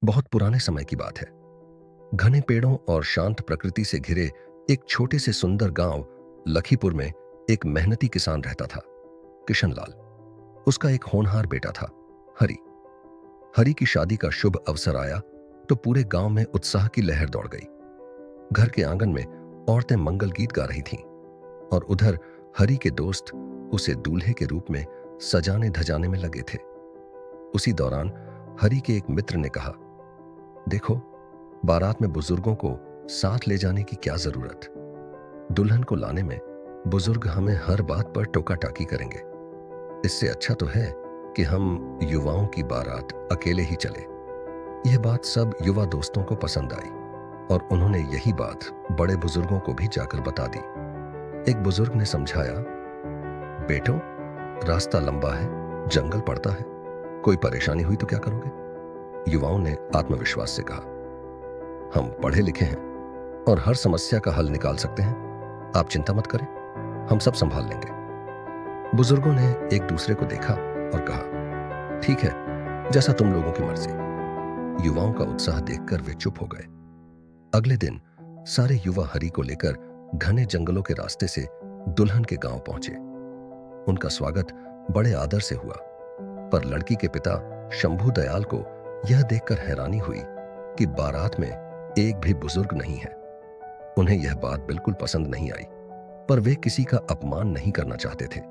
बहुत पुराने समय की बात है। घने पेड़ों और शांत प्रकृति से घिरे एक छोटे से सुंदर गांव लखीपुर में एक मेहनती किसान रहता था, किशन लाल। उसका एक होनहार बेटा था, हरी। हरी की शादी का शुभ अवसर आया तो पूरे गांव में उत्साह की लहर दौड़ गई। घर के आंगन में औरतें मंगल गीत गा रही थीं और उधर हरी के दोस्त उसे दूल्हे के रूप में सजाने धजाने में लगे थे। उसी दौरान हरी के एक मित्र ने कहा, देखो, बारात में बुजुर्गों को साथ ले जाने की क्या जरूरत। दुल्हन को लाने में बुजुर्ग हमें हर बात पर टोका टाकी करेंगे। इससे अच्छा तो है कि हम युवाओं की बारात अकेले ही चले। यह बात सब युवा दोस्तों को पसंद आई और उन्होंने यही बात बड़े बुजुर्गों को भी जाकर बता दी। एक बुजुर्ग ने समझाया, बेटो, रास्ता लंबा है, जंगल पड़ता है, कोई परेशानी हुई तो क्या करोगे। युवाओं ने आत्मविश्वास से कहा, हम पढ़े लिखे हैं और हर समस्या का हल निकाल सकते हैं। आप चिंता मत करें, हम सब संभाल लेंगे। बुजुर्गों ने एक दूसरे को देखा और कहा, ठीक है, जैसा तुम लोगों की मर्जी। युवाओं का उत्साह देखकर वे चुप हो गए। अगले दिन सारे युवा हरी को लेकर घने जंगलों के रास्ते से दुल्हन के गांव पहुंचे। उनका स्वागत बड़े आदर से हुआ, पर लड़की के पिता शंभू दयाल को यह देखकर हैरानी हुई कि बारात में एक भी बुजुर्ग नहीं है। उन्हें यह बात बिल्कुल पसंद नहीं आई, पर वे किसी का अपमान नहीं करना चाहते थे,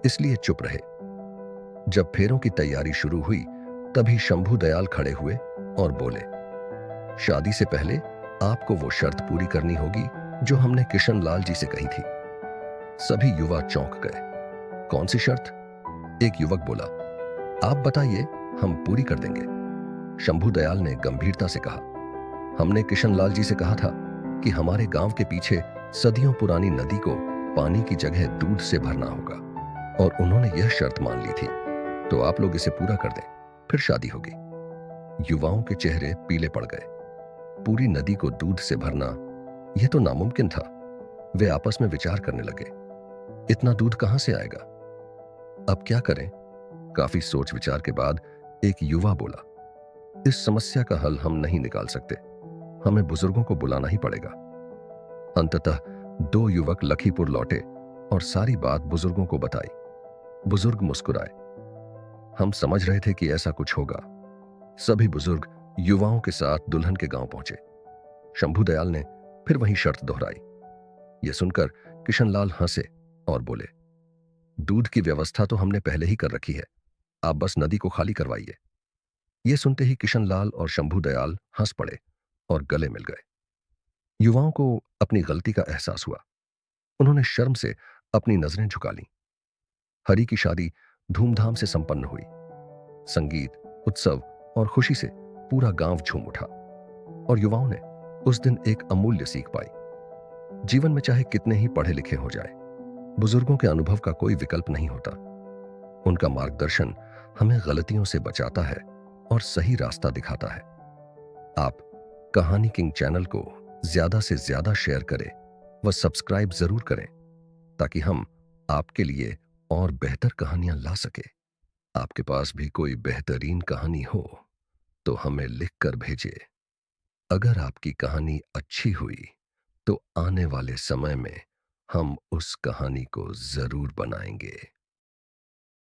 इसलिए चुप रहे। जब फेरों की तैयारी शुरू हुई तभी शंभू दयाल खड़े हुए और बोले, शादी से पहले आपको वो शर्त पूरी करनी होगी जो हमने किशन लाल जी से कही थी। सभी युवा चौंक गए। कौन सी शर्त? एक युवक बोला, आप बताइए, हम पूरी कर देंगे। शंभू दयाल ने गंभीरता से कहा, हमने किशन लाल जी से कहा था कि हमारे गांव के पीछे सदियों पुरानी नदी को पानी की जगह दूध से भरना होगा और उन्होंने यह शर्त मान ली थी, तो आप लोग इसे पूरा कर दें, फिर शादी होगी। युवाओं के चेहरे पीले पड़ गए। पूरी नदी को दूध से भरना, यह तो नामुमकिन था। वे आपस में विचार करने लगे, इतना दूध कहां से आएगा, अब क्या करें। काफी सोच विचार के बाद एक युवा बोला, इस समस्या का हल हम नहीं निकाल सकते, हमें बुजुर्गों को बुलाना ही पड़ेगा। अंततः दो युवक लखीपुर लौटे और सारी बात बुजुर्गों को बताई। बुजुर्ग मुस्कुराए। हम समझ रहे थे कि ऐसा कुछ होगा। सभी बुजुर्ग युवाओं के साथ दुल्हन के गांव पहुंचे। शंभू दयाल ने फिर वही शर्त दोहराई। यह सुनकर किशनलाल हंसे और बोले, दूध की व्यवस्था तो हमने पहले ही कर रखी है, आप बस नदी को खाली करवाइए। यह सुनते ही किशनलाल और शंभू दयाल हंस पड़े और गले मिल गए। युवाओं को अपनी गलती का एहसास हुआ। उन्होंने शर्म से अपनी नजरें झुका लीं। हरी की शादी धूमधाम से संपन्न हुई। संगीत, उत्सव और खुशी से पूरा गांव झूम उठा और युवाओं ने उस दिन एक अमूल्य सीख पाई। जीवन में चाहे कितने ही पढ़े लिखे हो जाए, बुजुर्गों के अनुभव का कोई विकल्प नहीं होता। उनका मार्गदर्शन हमें गलतियों से बचाता है और सही रास्ता दिखाता है। आप कहानी किंग चैनल को ज्यादा से ज्यादा शेयर करें व सब्सक्राइब जरूर करें ताकि हम आपके लिए और बेहतर कहानियां ला सके। आपके पास भी कोई बेहतरीन कहानी हो तो हमें लिख कर भेजिए। अगर आपकी कहानी अच्छी हुई तो आने वाले समय में हम उस कहानी को जरूर बनाएंगे।